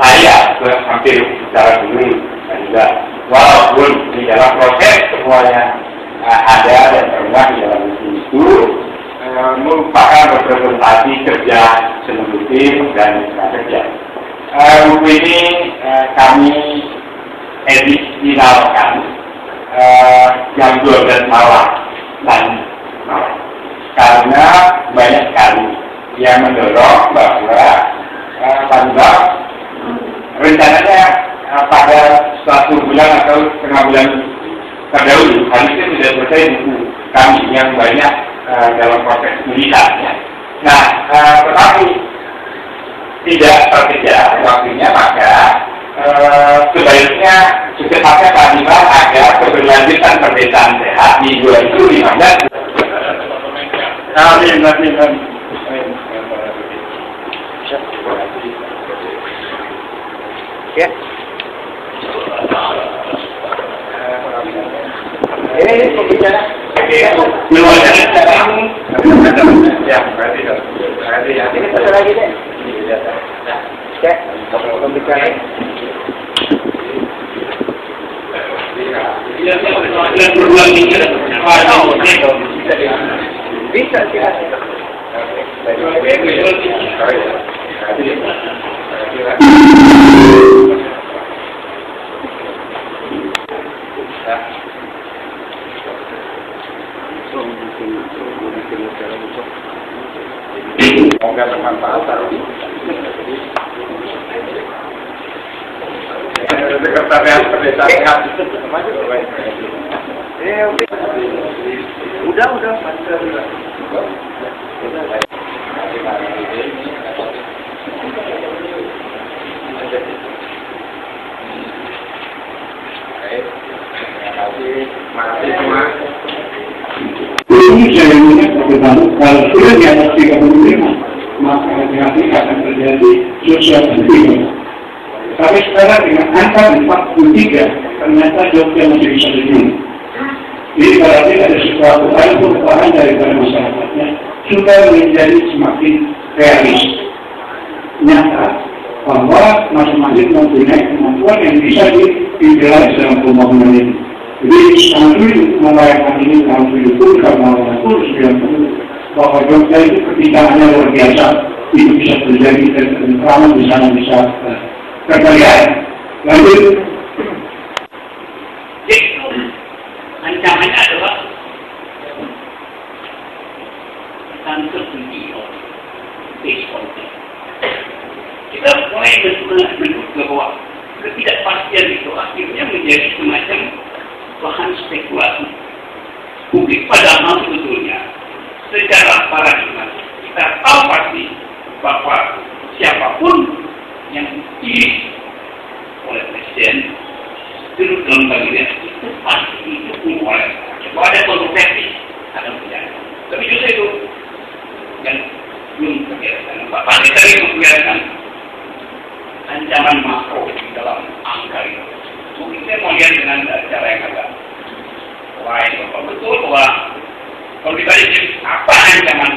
saya hampir bicara dulu dan juga walaupun di dalam proses semuanya ada dan termuat di dalam itu merupakan representasi kerja seluruh tim dan mitra kerja. Buku ini kami edisionalkan jam 12 malam karena banyak sekali yang mendorong bahwa Panbak rencananya pada 1 bulan atau setengah bulan terdahulu harusnya sudah selesai buku kami yang banyak dalam proses tulisannya. Nah, tetapi tidak terkejar waktunya, maka sebaiknya secepatnya Pak Imam agar keberlanjutan perdesaan sehat di 2015. Amin. Ya. Ini pembicara. Belum ada. Ya, berarti ya. Ini satu lagi deh. Ya, pembicara. Bisa silakan. Semoga bermanfaat. Sekretariat Perdesaan Sehat. Udah. Makasih semua. Ini saya ingat kalau sudah di atas 35, maka hati-hati akan terjadi sosial antivirus. Tapi sekarang dengan angka 43, ternyata Jogja masih bisa senyum. Jadi berarti ada sesuatu hal perubahan daripada masyarakatnya sudah menjadi semakin realis. Nyata bahwa masing-masing mempunyai kemampuan yang bisa dijelaskan dalam pembangunan ini. Jadi sangat sulit untuk membayangkan ini tahun 70 tahun 90 bahwa Jogja itu ketinggalannya luar biasa. Itu bisa terjadi dan ketentraman di sana bisa terlihat. Lanjut. Itu ancamannya adalah kanker video diskonten. Kita mulai menduga bahwa ketidakpastian itu akhirnya menjadi semacam bahan spekulasi publik. Padahal sebetulnya secara paradigma kita tahu pasti bahwa siapapun yang dipilih oleh presiden duduk dalam kabinet itu pasti didukung oleh bahwa ada kontroversi akan terjadi. Tapi justru itu yang belum terbiasakan. Pak Pandi tadi membiarkan ancaman makro di dalam angka itu. Mungkin saya mau lihat dengan cara yang agak lain. Betul bahwa kalau ditanya apa ancaman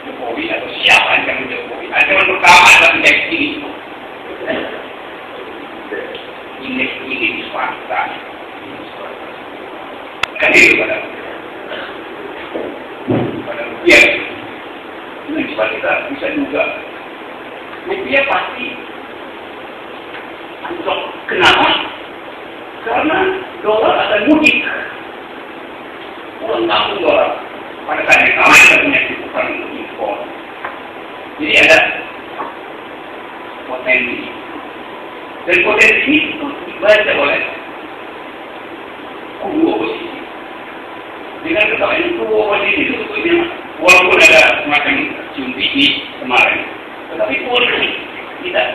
Jokowi atau siapa ancaman Jokowi? Ancaman pertama adalah indeks ini. Indeks ini di swasta. Kan itu pada rupiah. Ini kita bisa juga. Rupiah pasti anjlok. Kenapa? Karena dolar akan mudik. Uang tahun dolar. Pada saat yang sama kita punya kebutuhan untuk impor. Jadi ada potensi. Dan potensi itu dibaca oleh kubu oposisi. Dengan ketahuan kubu oposisi itu sebetulnya walaupun ada semacam cium pipi kemarin, tetapi polisi tidak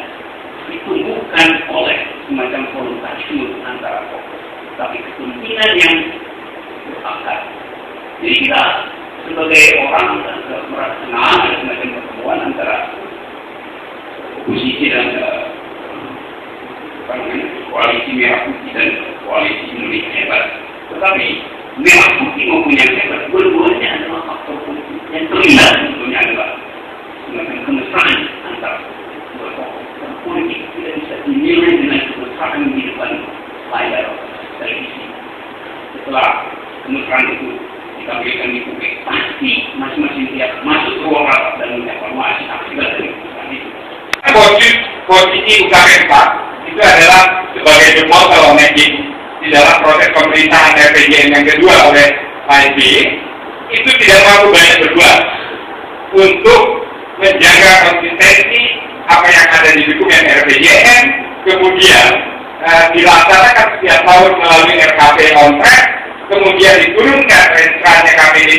ditumbuhkan oleh semacam voluntarisme antara tokoh, tapi kepemimpinan yang berakar. Jadi kita sebagai orang merasa senang ada semacam pertemuan antara oposisi dan koalisi merah putih dan koalisi Indonesia hebat. Tetapi merah putih maupun yang hebat dua-duanya adalah faktor politik yang terlihat sebetulnya adalah semacam kemesraan antara dua tokoh politik itu ditampilkan di publik, pasti masing-masing pihak masuk ke ruang rapat dan mengevaluasi akibat dari keputusan itu. Posisi UKPK itu adalah sebagai jempol kalau magic di dalam proses pemerintahan RPJM yang kedua oleh Pak SBY itu tidak mampu banyak berbuat untuk menjaga konsistensi apa yang ada di dokumen RPJM, kemudian dilaksanakan setiap tahun melalui RKP on track, kemudian diturunkan rencana KPD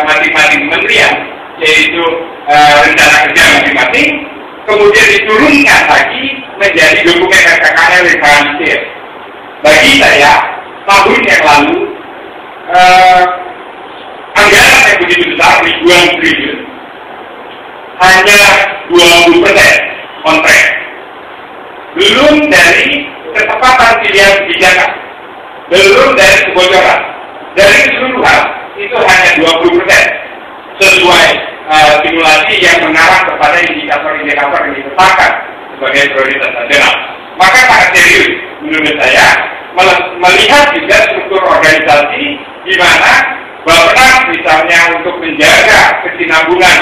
masing-masing kementerian, yaitu rencana kerja masing-masing, kemudian diturunkan lagi menjadi dokumen RKKL realistis. Bagi saya, tahun yang lalu anggaran yang begitu besar, ribuan triliun, hanya 20% on track. Belum dari ketepatan pilihan kebijakan, belum dari kebocoran. Dari keseluruhan, itu hanya 20% sesuai simulasi yang mengarah kepada indikator-indikator yang ditetapkan sebagai prioritas nasional. Maka sangat serius menurut saya melihat juga struktur organisasi di mana Bappenas misalnya untuk menjaga kesinambungan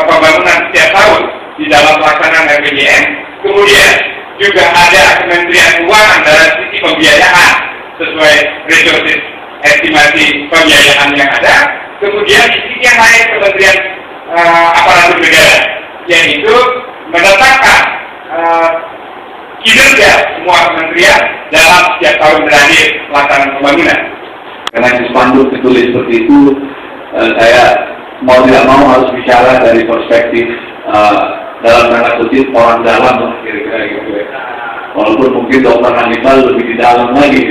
pembangunan setiap tahun di dalam pelaksanaan RPJM, kemudian juga ada Kementerian Keuangan dari sisi pembiayaan sesuai resources estimasi pembiayaan yang ada, kemudian di sisi yang lain Kementerian Aparatur Negara, yaitu menetapkan kinerja semua kementerian dalam setiap tahun terakhir pelaksanaan pembangunan. Karena di spanduk ditulis seperti itu, saya mau tidak mau harus bicara dari perspektif dalam tanda kutip orang dalam, kira-kira gitu. Walaupun mungkin Dr. Hannibal lebih di dalam lagi.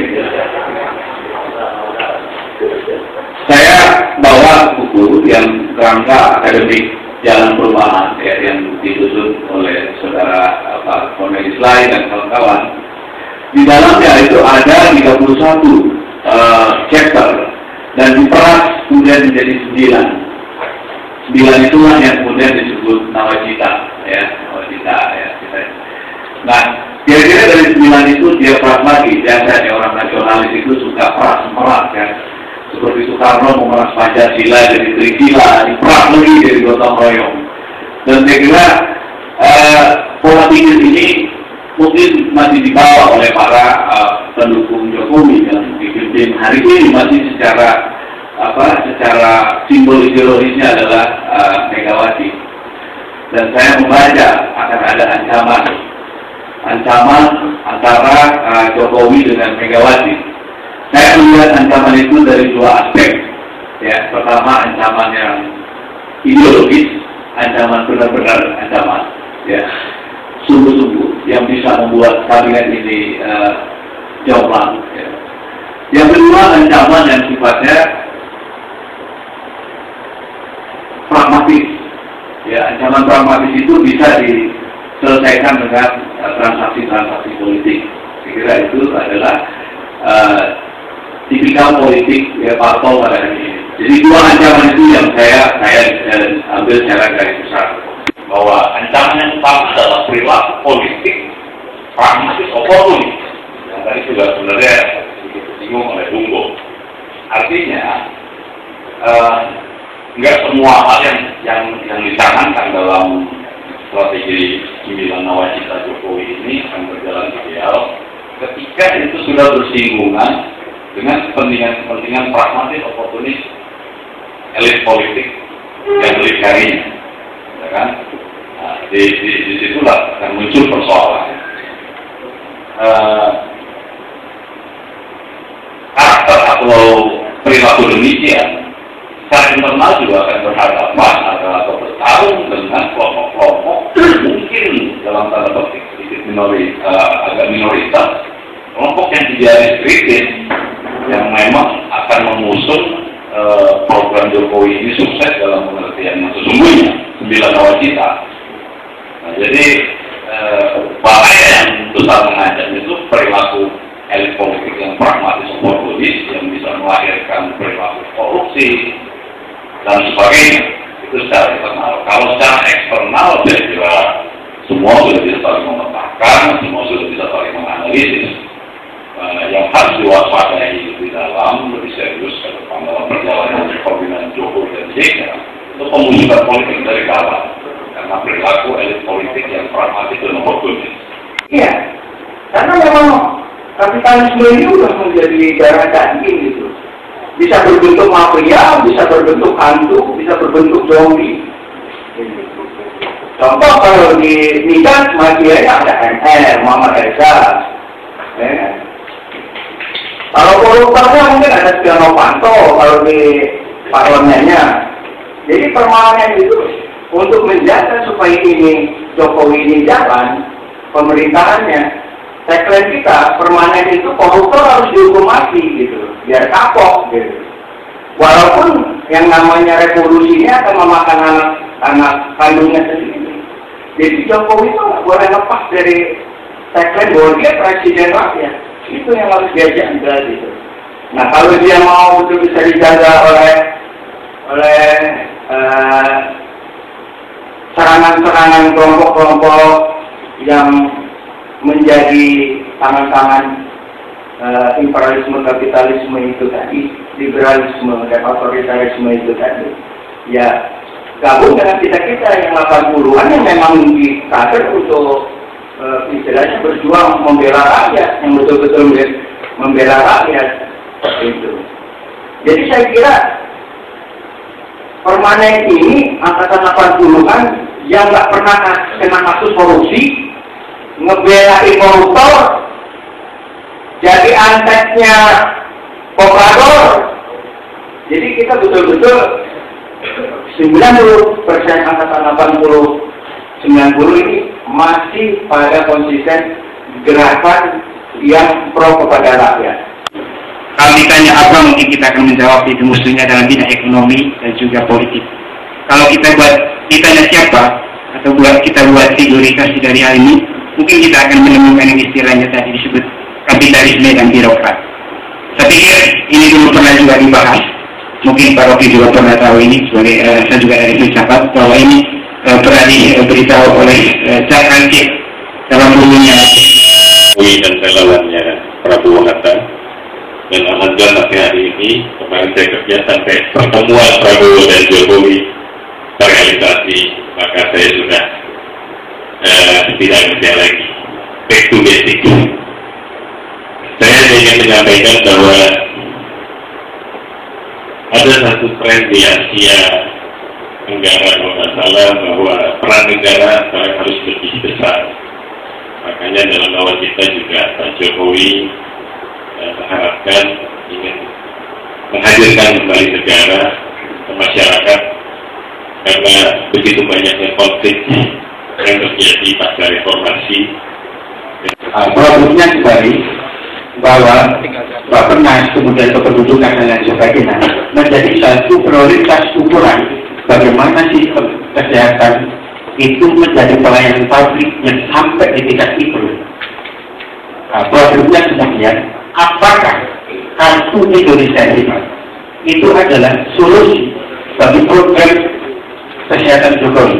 Saya bawa buku yang kerangka akademik Jalan Perubahan yang disusun oleh saudara Cornelis Lai dan kawan-kawan. Di dalamnya itu ada 31 chapter dan diperas kemudian menjadi 9. 9 itulah yang kemudian disebut nawacita, ya, nawacita, ya. Nah, kira-kira dari 9 itu dia peras lagi. Biasanya orang nasionalis itu suka peras-peras, ya. Seperti Soekarno memeras Pancasila jadi Trisila, diperas lagi jadi gotong royong. Dan saya kira pola pikir ini mungkin masih dibawa oleh para pendukung Jokowi yang dipimpin hari ini masih secara simbol ideologisnya adalah Megawati. Dan saya membaca akan ada ancaman antara Jokowi dengan Megawati. Saya melihat ancaman itu dari dua aspek. Ya, pertama ancaman yang ideologis, ancaman benar-benar ancaman, ya, sungguh-sungguh yang bisa membuat kabinet ini jomplang. Ya. Yang kedua ancaman yang sifatnya pragmatis. Ya, ancaman pragmatis itu bisa diselesaikan dengan transaksi-transaksi politik. Saya kira itu adalah tipikal politik ya parpol pada hari ini. Jadi dua ancaman itu yang saya ambil secara garis besar. Bahwa ancaman yang utama adalah perilaku politik pragmatis oportunis. Yang tadi sudah sebenarnya disinggung oleh Bunggo. Artinya nggak semua hal yang dicanangkan dalam strategi 9 nawacita Jokowi ini akan berjalan ideal ketika itu sudah bersinggungan dengan kepentingan pragmatis oportunis elit politik yang melingkarinya, ya kan? Nah, di situlah akan muncul persoalan. Karakter atau perilaku demikian secara internal juga akan berhadapan atau bertarung dengan kelompok-kelompok mungkin dalam tanda petik sedikit agak minoritas, kelompok yang idealis kritis yang memang akan mengusung program Jokowi ini sukses dalam pengertian yang sesungguhnya 9 nawacita. Nah, jadi bahaya yang besar mengancam itu perilaku elit politik yang pragmatis oportunis yang bisa melahirkan perilaku korupsi dan sebagainya. Itu secara internal. Kalau secara eksternal saya kira semua sudah bisa saling memetakan, semua sudah bisa saling menganalisis. Yang harus diwaspadai di dalam lebih serius ke depan dalam perjalanan kepemimpinan Jokowi dan JK itu pemulihan politik dari kawan karena perilaku elit politik yang pragmatis dan oportunis. Iya, karena memang kapitalisme ini sudah menjadi darah daging gitu. Bisa berbentuk mafia, bisa berbentuk hantu, bisa berbentuk zombie. Contoh kalau di Nikas mafianya ada MR, Muhammad Esa. Kalau koruptornya mungkin ada Setia Novanto kalau di parlemennya. Jadi permanen itu untuk menjaga supaya ini Jokowi ini jalan pemerintahannya. Tagline kita permanen itu koruptor harus dihukum mati gitu, biar kapok gitu. Walaupun yang namanya revolusinya akan memakan anak kandungnya sendiri. Jadi Jokowi itu nggak boleh lepas dari tagline bahwa dia presiden rakyat. Itu yang harus dia jaga gitu. Nah kalau dia mau itu bisa dijaga oleh serangan-serangan kelompok-kelompok yang menjadi tangan-tangan imperialisme kapitalisme itu tadi, liberalisme dan otoritarisme itu tadi, ya gabung dengan kita-kita yang 80-an yang memang dikader untuk istilahnya berjuang membela rakyat, yang betul-betul membela rakyat itu. Jadi saya kira permanen ini angkatan 80-an yang nggak pernah kena kasus korupsi, ngebelain koruptor, jadi anteknya koprador. Jadi kita betul-betul 90% angkatan 90 ini masih pada konsisten gerakan yang pro kepada rakyat. Kalau ditanya apa, mungkin kita akan menjawab itu musuhnya dalam bidang ekonomi dan juga politik. Kalau kita ditanya siapa atau kita buat figurifikasi dari hal ini, mungkin kita akan menemukan yang istilahnya tadi disebut kapitalisme dan birokrat. Saya pikir ini dulu pernah juga dibahas. Mungkin Pak Rocky juga pernah tahu ini, sebagai saya juga dari filsafat bahwa ini pernah diberitahu oleh Cak Angkit dalam bukunya Dan relawannya Prabowo Hatta. Dan alhamdulillah sampai hari ini kemarin saya kerja sampai pertemuan Prabowo dan Jokowi terrealisasi, maka saya sudah tidak kerja lagi, back to basic. Saya ingin menyampaikan bahwa ada satu tren di Asia Tenggara kalau nggak salah bahwa peran negara harus lebih besar. Makanya dalam nawacita juga Pak Jokowi mengharapkan ingin menghadirkan kembali negara ke masyarakat karena begitu banyaknya konflik yang terjadi pasca reformasi. Produknya kembali bahwa Bapenas kemudian kependudukan dan lain sebagainya menjadi satu prioritas ukuran bagaimana sistem kesehatan itu menjadi pelayanan publik yang sampai di tingkat itu. Produknya kemudian apakah kartu Indonesia itu adalah solusi bagi program kesehatan Jokowi?